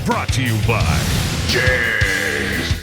Brought to you by JEGS.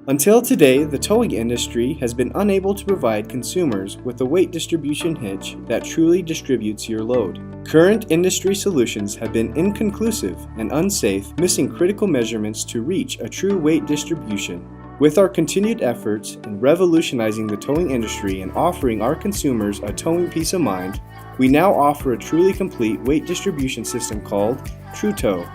Until today, the towing industry has been unable to provide consumers with a weight distribution hitch that truly distributes your load. Current industry solutions have been inconclusive and unsafe, missing critical measurements to reach a true weight distribution. With our continued efforts in revolutionizing the towing industry and offering our consumers a towing peace of mind, we now offer a truly complete weight distribution system called TrueTow.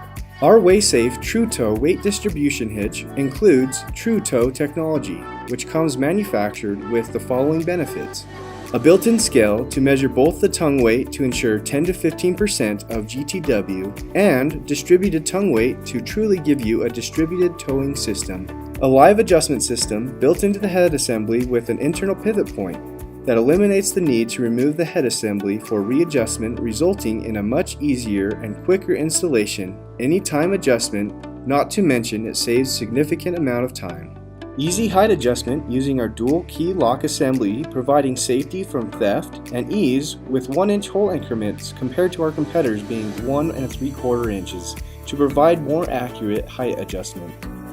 Our WaySafe TrueTow weight distribution hitch includes TrueTow technology, which comes manufactured with the following benefits: a built-in scale to measure both the tongue weight to ensure 10 to 15% of GTW, and distributed tongue weight to truly give you a distributed towing system. A live adjustment system built into the head assembly with an internal pivot point that eliminates the need to remove the head assembly for readjustment, resulting in a much easier and quicker installation, anytime adjustment, not to mention it saves significant amount of time. Easy height adjustment using our dual key lock assembly, providing safety from theft and ease with 1-inch hole increments compared to our competitors being 1 3/4 inches to provide more accurate height adjustment.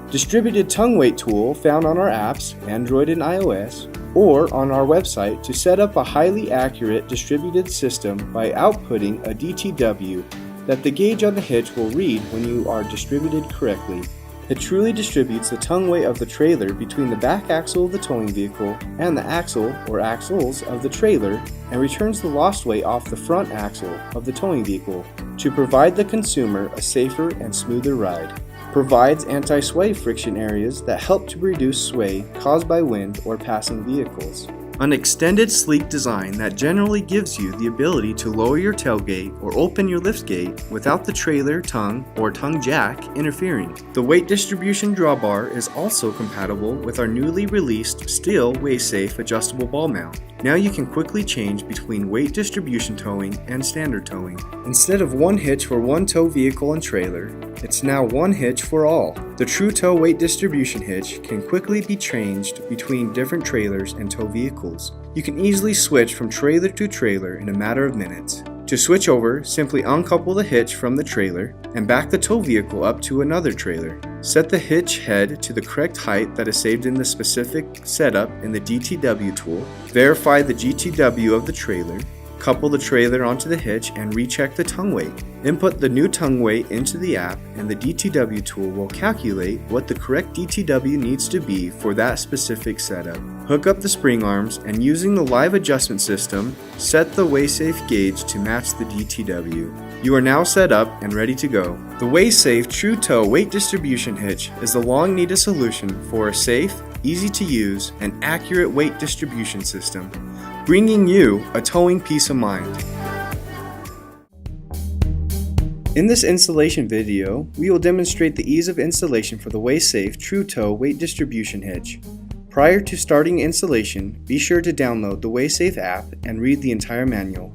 Distributed tongue weight tool found on our apps, Android and iOS, or on our website to set up a highly accurate distributed system by outputting a DTW that the gauge on the hitch will read when you are distributed correctly. It truly distributes the tongue weight of the trailer between the back axle of the towing vehicle and the axle or axles of the trailer, and returns the lost weight off the front axle of the towing vehicle to provide the consumer a safer and smoother ride. Provides anti-sway friction areas that help to reduce sway caused by wind or passing vehicles. An extended sleek design that generally gives you the ability to lower your tailgate or open your liftgate without the trailer tongue or tongue jack interfering. The weight distribution drawbar is also compatible with our newly released steel WaySafe adjustable ball mount. Now you can quickly change between weight distribution towing and standard towing. Instead of one hitch for one tow vehicle and trailer, it's now one hitch for all. The TrueTow weight distribution hitch can quickly be changed between different trailers and tow vehicles. You can easily switch from trailer to trailer in a matter of minutes. To switch over, simply uncouple the hitch from the trailer and back the tow vehicle up to another trailer. Set the hitch head to the correct height that is saved in the specific setup in the DTW tool. Verify the GTW of the trailer. Couple the trailer onto the hitch and recheck the tongue weight. Input the new tongue weight into the app and the DTW tool will calculate what the correct DTW needs to be for that specific setup. Hook up the spring arms and using the live adjustment system, set the WaySafe gauge to match the DTW. You are now set up and ready to go. The WaySafe TrueTow weight distribution hitch is the long needed solution for a safe, easy to use, and accurate weight distribution system, bringing you a towing peace of mind. In this installation video, we will demonstrate the ease of installation for the WaySafe TrueTow weight distribution hitch. Prior to starting installation, be sure to download the WaySafe app and read the entire manual.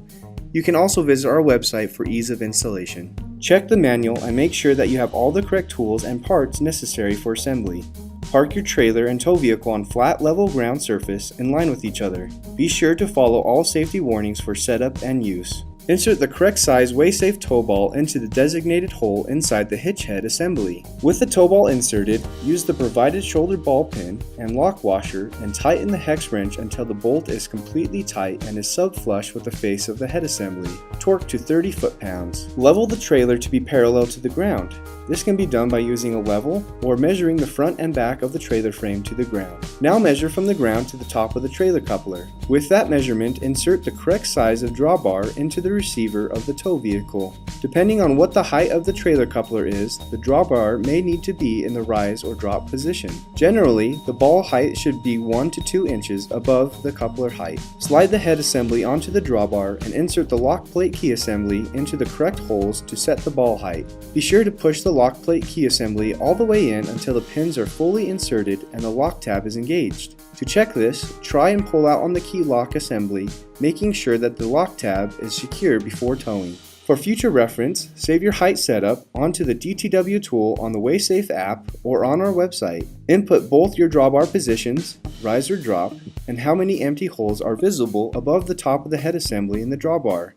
You can also visit our website for ease of installation. Check the manual and make sure that you have all the correct tools and parts necessary for assembly. Park your trailer and tow vehicle on flat, level ground surface in line with each other. Be sure to follow all safety warnings for setup and use. Insert the correct size WaySafe tow ball into the designated hole inside the hitch head assembly. With the tow ball inserted, use the provided shoulder ball pin and lock washer and tighten the hex wrench until the bolt is completely tight and is sub-flush with the face of the head assembly. Torque to 30 foot-pounds. Level the trailer to be parallel to the ground. This can be done by using a level or measuring the front and back of the trailer frame to the ground. Now measure from the ground to the top of the trailer coupler. With that measurement, insert the correct size of drawbar into the receiver of the tow vehicle. Depending on what the height of the trailer coupler is, the drawbar may need to be in the rise or drop position. Generally, the ball height should be 1 to 2 inches above the coupler height. Slide the head assembly onto the drawbar and insert the lock plate key assembly into the correct holes to set the ball height. Be sure to push the lock plate key assembly all the way in until the pins are fully inserted and the lock tab is engaged. To check this, try and pull out on the key lock assembly, making sure that the lock tab is secure before towing. For future reference, save your height setup onto the DTW tool on the WaySafe app or on our website. Input both your drawbar positions, rise or drop, and how many empty holes are visible above the top of the head assembly in the drawbar.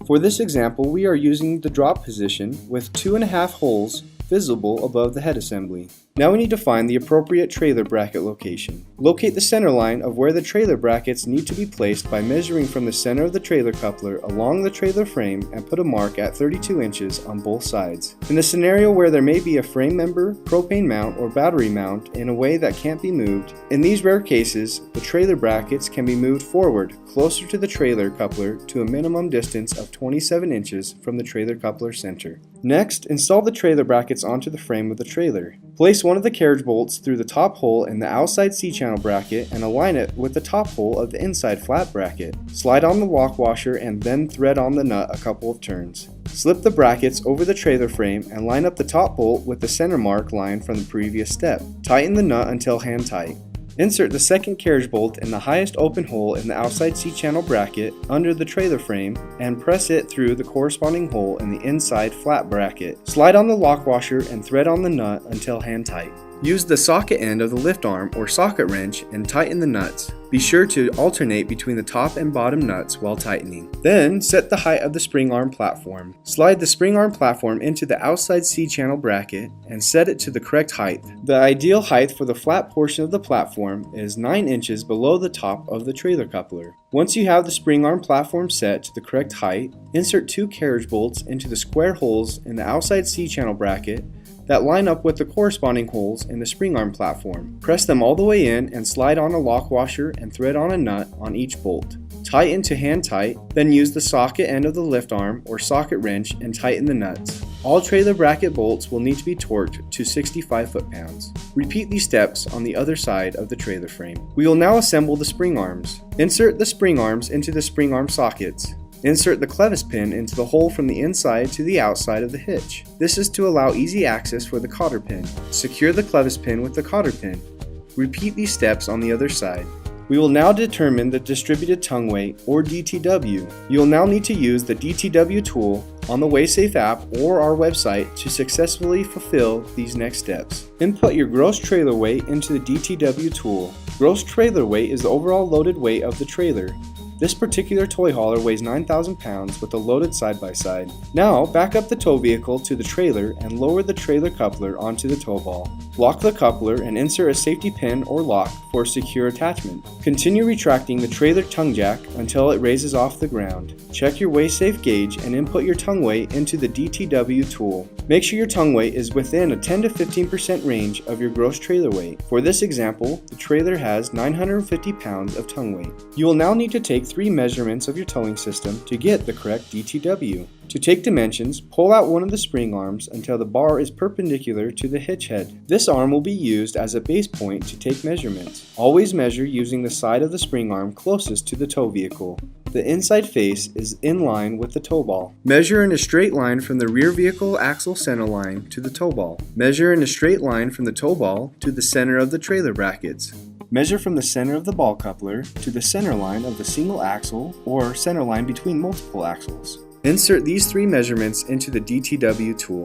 For this example, we are using the drop position with 2.5 holes visible above the head assembly. Now we need to find the appropriate trailer bracket location. Locate the center line of where the trailer brackets need to be placed by measuring from the center of the trailer coupler along the trailer frame and put a mark at 32 inches on both sides. In the scenario where there may be a frame member, propane mount, or battery mount in a way that can't be moved, in these rare cases, the trailer brackets can be moved forward closer to the trailer coupler to a minimum distance of 27 inches from the trailer coupler center. Next, install the trailer brackets onto the frame of the trailer. Place one of the carriage bolts through the top hole in the outside C-channel bracket and align it with the top hole of the inside flat bracket. Slide on the lock washer and then thread on the nut a couple of turns. Slip the brackets over the trailer frame and line up the top bolt with the center mark line from the previous step. Tighten the nut until hand tight. Insert the second carriage bolt in the highest open hole in the outside C-channel bracket under the trailer frame and press it through the corresponding hole in the inside flat bracket. Slide on the lock washer and thread on the nut until hand tight. Use the socket end of the lift arm or socket wrench and tighten the nuts. Be sure to alternate between the top and bottom nuts while tightening. Then set the height of the spring arm platform. Slide the spring arm platform into the outside C-channel bracket and set it to the correct height. The ideal height for the flat portion of the platform is 9 inches below the top of the trailer coupler. Once you have the spring arm platform set to the correct height, insert 2 carriage bolts into the square holes in the outside C-channel bracket that line up with the corresponding holes in the spring arm platform. Press them all the way in and slide on a lock washer and thread on a nut on each bolt. Tighten to hand tight, then use the socket end of the lift arm or socket wrench and tighten the nuts. All trailer bracket bolts will need to be torqued to 65 foot-pounds. Repeat these steps on the other side of the trailer frame. We will now assemble the spring arms. Insert the spring arms into the spring arm sockets. Insert the clevis pin into the hole from the inside to the outside of the hitch. This is to allow easy access for the cotter pin. Secure the clevis pin with the cotter pin. Repeat these steps on the other side. We will now determine the distributed tongue weight, or DTW. You will now need to use the DTW tool on the WaySafe app or our website to successfully fulfill these next steps. Input your gross trailer weight into the DTW tool. Gross trailer weight is the overall loaded weight of the trailer. This particular toy hauler weighs 9,000 pounds with a loaded side-by-side. Now, back up the tow vehicle to the trailer and lower the trailer coupler onto the tow ball. Lock the coupler and insert a safety pin or lock for a secure attachment. Continue retracting the trailer tongue jack until it raises off the ground. Check your WaySafe gauge and input your tongue weight into the DTW tool. Make sure your tongue weight is within a 10 to 15% range of your gross trailer weight. For this example, the trailer has 950 pounds of tongue weight. You will now need to take 3 measurements of your towing system to get the correct DTW. To take dimensions, pull out one of the spring arms until the bar is perpendicular to the hitch head. This arm will be used as a base point to take measurements. Always measure using the side of the spring arm closest to the tow vehicle. The inside face is in line with the tow ball. Measure in a straight line from the rear vehicle axle center line to the tow ball. Measure in a straight line from the tow ball to the center of the trailer brackets. Measure from the center of the ball coupler to the center line of the single axle or center line between multiple axles. Insert these 3 measurements into the DTW tool.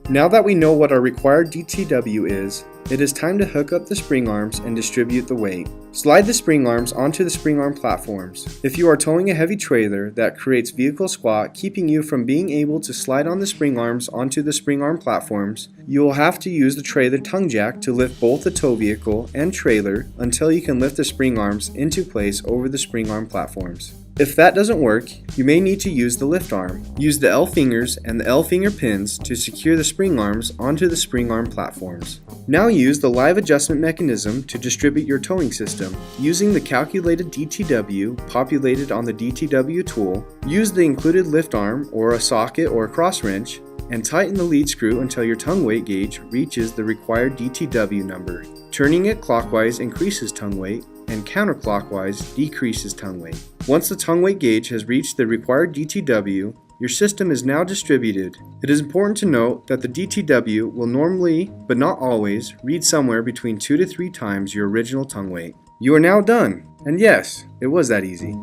Now that we know what our required DTW is, it is time to hook up the spring arms and distribute the weight. Slide the spring arms onto the spring arm platforms. If you are towing a heavy trailer that creates vehicle squat, keeping you from being able to slide on the spring arms onto the spring arm platforms, you will have to use the trailer tongue jack to lift both the tow vehicle and trailer until you can lift the spring arms into place over the spring arm platforms. If that doesn't work, you may need to use the lift arm. Use the L fingers and the L finger pins to secure the spring arms onto the spring arm platforms. Now use the live adjustment mechanism to distribute your towing system. Using the calculated DTW populated on the DTW tool, use the included lift arm or a socket or a cross wrench and tighten the lead screw until your tongue weight gauge reaches the required DTW number. Turning it clockwise increases tongue weight and counterclockwise decreases tongue weight. Once the tongue weight gauge has reached the required DTW, your system is now distributed. It is important to note that the DTW will normally, but not always, read somewhere between 2 to 3 times your original tongue weight. You are now done, and yes, it was that easy.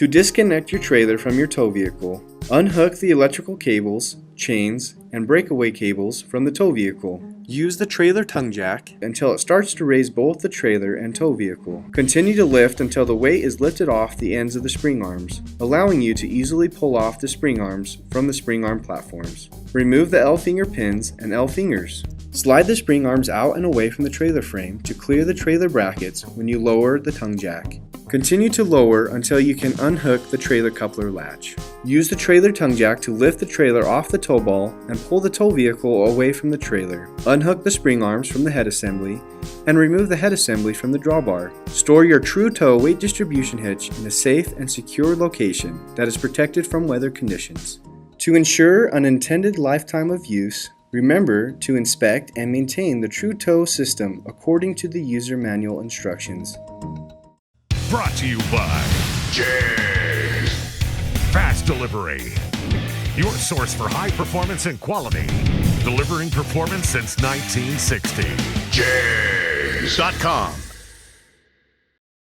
To To disconnect your trailer from your tow vehicle, unhook the electrical cables, chains, and breakaway cables from the tow vehicle. Use the trailer tongue jack until it starts to raise both the trailer and tow vehicle. Continue to lift until the weight is lifted off the ends of the spring arms, allowing you to easily pull off the spring arms from the spring arm platforms. Remove the L finger pins and L fingers. Slide the spring arms out and away from the trailer frame to clear the trailer brackets when you lower the tongue jack. Continue to lower until you can unhook the trailer coupler latch. Use the trailer tongue jack to lift the trailer off the tow ball and pull the tow vehicle away from the trailer. Unhook the spring arms from the head assembly and remove the head assembly from the drawbar. Store your True Tow weight distribution hitch in a safe and secure location that is protected from weather conditions. To ensure unintended lifetime of use, remember to inspect and maintain the True Tow system according to the user manual instructions. Brought to you by JEGS. Fast Delivery. Your source for high performance and quality. Delivering performance since 1960. JEGS.com.